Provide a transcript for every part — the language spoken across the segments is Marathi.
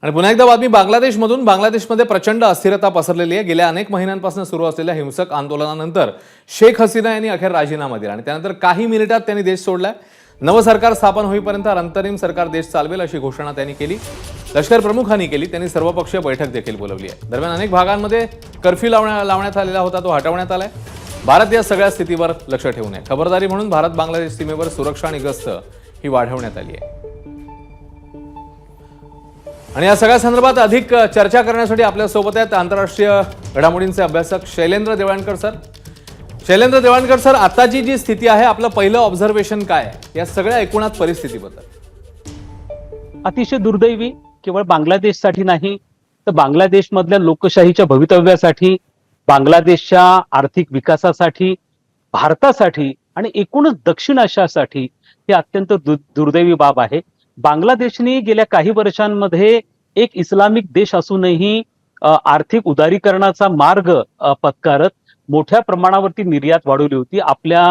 आणि पुन्हा एकदा बातमी बांगलादेशमधून. बांगलादेशमध्ये प्रचंड अस्थिरता पसरलेली आहे. गेल्या अनेक महिन्यांपासून सुरू असलेल्या हिंसक आंदोलनानंतर शेख हसीना यांनी अखेर राजीनामा दिला आणि त्यानंतर काही मिनिटात त्यांनी देश सोडलाय. नवं सरकार स्थापन होईपर्यंत अंतरिम सरकार देश चालवेल अशी घोषणा त्यांनी केली. लष्कर प्रमुखांनी केली. त्यांनी सर्वपक्षीय बैठक देखील बोलावली आहे. दरम्यान अनेक भागांमध्ये कर्फ्यू लावण्यात आलेला होता, तो हटवण्यात आलाय. भारत या सगळ्या स्थितीवर लक्ष ठेवून आहे. खबरदारी म्हणून भारत बांगलादेश सीमेवर सुरक्षा आणि गस्त ही वाढवण्यात आली आहे. आणि या सगळ्या संदर्भात अधिक चर्चा करण्यासाठी आपल्या सोबत आहेत आंतरराष्ट्रीय घडामोडींचे अभ्यासक शैलेंद्र देवळणकर सर. शैलेंद्र देवळणकर सर, आताची जी स्थिती आहे, आपलं पहिलं ऑब्झर्वेशन काय आहे या सगळ्या एकूणात परिस्थितीबद्दल? अतिशय दुर्दैवी, केवळ बांगलादेशसाठी नाही तर बांगलादेशमधल्या लोकशाहीच्या भवितव्यासाठी, बांगलादेशच्या आर्थिक विकासासाठी, भारतासाठी आणि एकूणच दक्षिण आशियासाठी ही अत्यंत दुर्दैवी बाब आहे. बांगलादेशने गेल्या काही वर्षांमध्ये एक इस्लामिक देश असूनही आर्थिक उदारीकरणाचा मार्ग पत्कारत मोठ्या प्रमाणावरती निर्यात वाढवली होती. आपल्या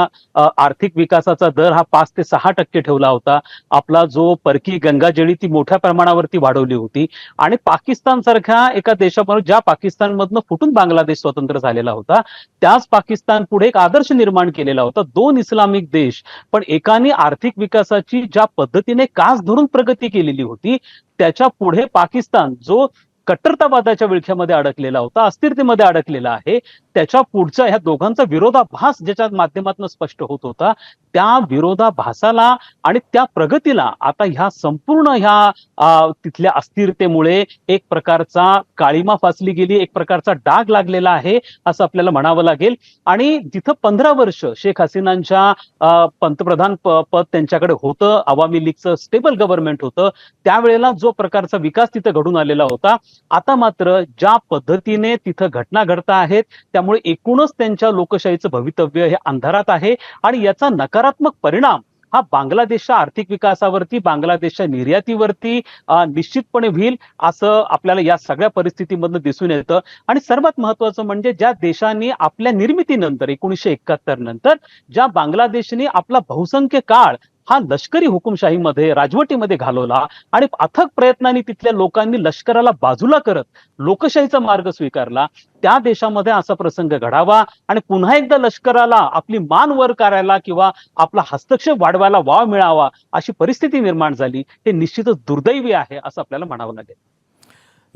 आर्थिक विकासाचा दर हा 5 ते 6% ठेवला होता. आपला जो परकीय गंगाजळी ती मोठ्या प्रमाणावरती वाढवली होती. आणि पाकिस्तान सारख्या एका देशाबरोबर, ज्या पाकिस्तानमधनं फुटून बांगलादेश स्वतंत्र झालेला होता, त्याच पाकिस्तान पुढे एक आदर्श निर्माण केलेला होता. 2 इस्लामिक देश, पण एकाने आर्थिक विकासाची ज्या पद्धतीने कास धरून प्रगती केलेली होती, त्याच्या पुढे पाकिस्तान जो कट्टरतावादाच्या विळख्यामध्ये अडकलेला होता, अस्थिरतेमध्ये अडकलेला आहे, त्याच्या पुढचा ह्या दोघांचा विरोधाभास ज्याच्या माध्यमातून स्पष्ट होत होता, त्या विरोधाभासाला आणि त्या प्रगतीला आता ह्या संपूर्ण ह्या तिथल्या अस्थिरतेमुळे एक प्रकारचा काळीमा फासली गेली, एक प्रकारचा डाग लागलेला आहे असं आपल्याला म्हणावं लागेल. आणि जिथं 15 वर्ष शेख हसीनांच्या पंतप्रधान पद त्यांच्याकडे होतं, अवामी लीगचं स्टेबल गव्हर्नमेंट होतं, त्यावेळेला जो प्रकारचा विकास तिथं घडून आलेला होता, आता मात्र ज्या पद्धतीने तिथं घटना घडता आहेत, त्यामुळे एकूणच त्यांच्या लोकशाहीचं भवितव्य हे अंधारात आहे. आणि याचा नकारात्मक परिणाम हा बांगलादेशच्या आर्थिक विकासावरती, बांगलादेशच्या निर्यातीवरती निश्चितपणे होईल असं आपल्याला या सगळ्या परिस्थितीमधनं दिसून येतं. आणि सर्वात महत्वाचं म्हणजे ज्या देशांनी आपल्या निर्मितीनंतर 1971 नंतर ज्या बांगलादेशने आपला बहुसंख्य काळ हा लष्करी हुकुमशाहीमध्ये, राजवटीमध्ये घालवला आणि अथक प्रयत्नांनी तिथल्या लोकांनी लष्कराला बाजूला करत लोकशाहीचा मार्ग स्वीकारला, त्या देशामध्ये असा प्रसंग घडावा आणि पुन्हा एकदा लष्कराला आपली मान वर करायला किंवा आपला हस्तक्षेप वाढवायला वाव मिळावा अशी परिस्थिती निर्माण झाली, हे निश्चितच दुर्दैवी आहे असं आपल्याला म्हणावं लागेल.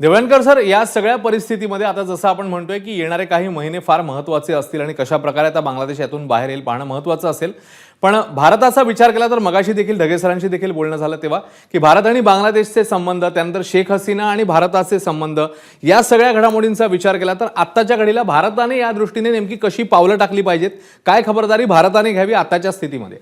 देवळणकर सर, या सगळ्या परिस्थितीमध्ये आता जसं आपण म्हणतोय की येणारे काही महिने फार महत्त्वाचे असतील आणि कशा प्रकारे आता बांगलादेश यातून बाहेर येईल पाहणं महत्त्वाचं असेल. पण भारताचा विचार केला तर मगाशी देखील ढगे सरांशी देखील बोलणं झालं तेव्हा की भारत आणि बांगलादेशचे संबंध, त्यानंतर शेख हसीना आणि भारताचे संबंध, या सगळ्या घडामोडींचा विचार केला तर आत्ताच्या घडीला भारताने या दृष्टीने नेमकी कशी पावलं टाकली पाहिजेत, काय खबरदारी भारताने घ्यावी आताच्या स्थितीमध्ये?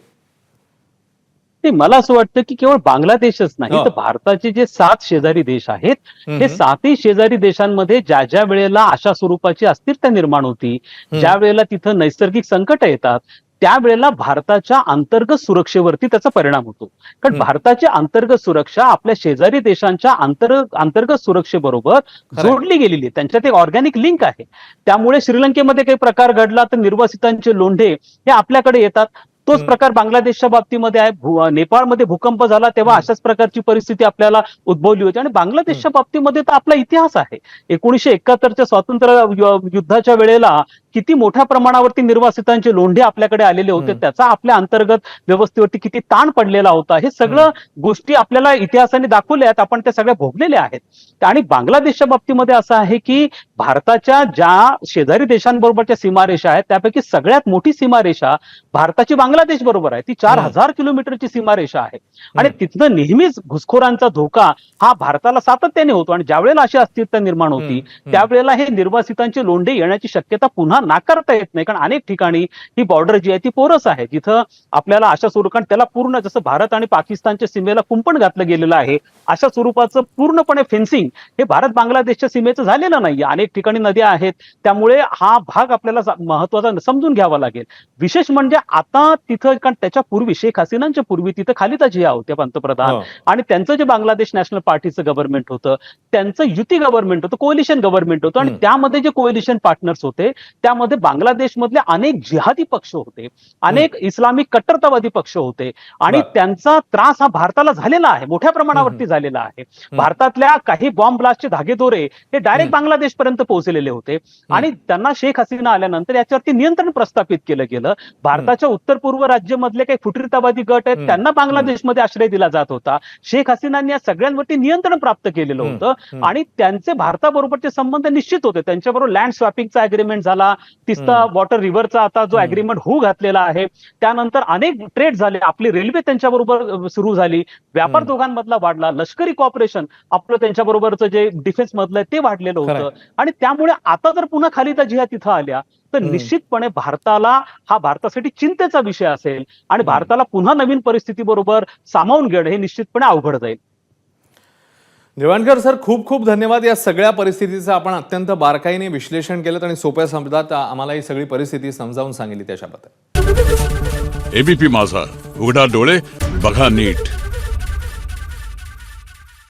मला असं वाटतं की केवळ बांगलादेशच नाही तर भारताचे जे 7 शेजारी देश आहेत, हे 7ही शेजारी देशांमध्ये ज्या ज्या वेळेला अशा स्वरूपाची अस्थिरता निर्माण होती, ज्या वेळेला तिथं नैसर्गिक संकट येतात, त्यावेळेला भारताच्या अंतर्गत सुरक्षेवरती त्याचा परिणाम होतो. कारण भारताची अंतर्गत सुरक्षा आपल्या शेजारी देशांच्या अंतर्गत सुरक्षेबरोबर जोडली गेलेली आहे, त्यांच्यात एक ऑर्गॅनिक लिंक आहे. त्यामुळे श्रीलंकेमध्ये काही प्रकार घडला तर निर्वासितांचे लोंढे हे आपल्याकडे येतात. तोच प्रकार बांगलादेशच्या बाबतीमध्ये आहे. नेपाळमध्ये भूकंप झाला तेव्हा अशाच प्रकारची परिस्थिती आपल्याला उद्भवली होती. आणि बांगलादेशच्या बाबतीमध्ये तर आपला इतिहास आहे. 1971च्या स्वातंत्र्य युद्धाच्या वेळेला किती मोठ्या प्रमाणावरती निर्वासितांचे लोंढे आपल्याकडे आलेले होते, त्याचा आपल्या अंतर्गत व्यवस्थेवरती किती ताण पडलेला होता, हे सगळं गोष्टी आपल्याला इतिहासाने दाखवल्या आहेत, आपण त्या सगळ्या भोगलेल्या आहेत. आणि बांगलादेशच्या बाबतीमध्ये असं आहे की भारताच्या ज्या शेजारी देशांबरोबरच्या सीमारेषा आहेत, त्यापैकी सगळ्यात मोठी सीमारेषा भारताची बांगलादेश बरोबर आहे. ती 4000 किलोमीटरची सीमारेषा आहे. आणि तिथनं नेहमीच घुसखोरांचा धोका हा भारताला सातत्याने होतो. आणि ज्या वेळेला अशी अस्थिरता निर्माण होती, त्यावेळेला हे निर्वासितांचे लोंढे येण्याची शक्यता पुन्हा नाकारता येत नाही. कारण अनेक ठिकाणी ही बॉर्डर जी आहे ती पोरस आहे, जिथं आपल्याला अशा स्वरूपात त्याला पूर्ण, जसं भारत आणि पाकिस्तानच्या सीमेला कुंपण घातलं गेलेलं आहे, अशा स्वरूपाचं पूर्णपणे फेन्सिंग हे भारत बांगलादेशच्या सीमेचं झालेलं नाहीये. अनेक ठिकाणी नद्या आहेत, त्यामुळे हा भाग आपल्याला महत्वाचा समजून घ्यावा लागेल. विशेष म्हणजे आता तिथं, कारण त्याच्या पूर्वी शेख हसीनांच्या पूर्वी तिथं खालिदा जिया होते पंतप्रधान, आणि त्यांचं जे बांगलादेश नॅशनल पार्टीचं गव्हर्नमेंट होतं, त्यांचं युती गव्हर्नमेंट होतं, कोलिशन गव्हर्नमेंट होतं. आणि त्यामध्ये जे कोलिशन पार्टनर्स होते, त्या त्यामध्ये बांगलादेशमधले अनेक जिहादी पक्ष होते, अनेक इस्लामिक कट्टरतावादी पक्ष होते आणि बरं. त्यांचा त्रास हा भारताला झालेला आहे, मोठ्या प्रमाणावरती झालेला आहे. भारतातल्या काही बॉम्ब ब्लास्टचे धागेदोरे हे डायरेक्ट बांगलादेशपर्यंत पोहोचलेले होते आणि त्यांना शेख हसीना आल्यानंतर याच्यावरती नियंत्रण प्रस्थापित केलं गेलं. भारताच्या उत्तर पूर्व राज्यामधले काही फुटीरतावादी गट आहेत त्यांना बांगलादेशमध्ये आश्रय दिला जात होता. शेख हसीनांनी या सगळ्यांवरती नियंत्रण प्राप्त केलेलं होतं आणि त्यांचे भारताबरोबरचे संबंध निश्चित होते. त्यांच्याबरोबर लँड स्वॅपिंगचा अग्रीमेंट झाला, तिस्ता वॉटर रिव्हरचा आता जो अग्रीमेंट होऊ घातलेला आहे, त्यानंतर अनेक ट्रेड झाले, आपली रेल्वे त्यांच्याबरोबर सुरू झाली, व्यापार दोघांमधला वाढला, लष्करी कॉपरेशन आपलं त्यांच्याबरोबरचं जे डिफेन्स मधलं ते वाढलेलं होतं आणि त्यामुळे आता जर पुन्हा खालिदा जिया तिथं आल्या तर निश्चितपणे हा भारतासाठी चिंतेचा विषय असेल आणि भारताला पुन्हा नवीन परिस्थितीबरोबर सामावून घेणं हे निश्चितपणे अवघड जाईल. देवाणकर सर, खूप खूप धन्यवाद. या सगळ्या परिस्थितीचं आपण अत्यंत बारकाईने विश्लेषण केलं आणि सोप्या शब्दात आम्हाला ही सगळी परिस्थिती समजावून सांगितली त्याच्याबद्दल. एबीपी माझा, उघडा डोळे बघा नीट.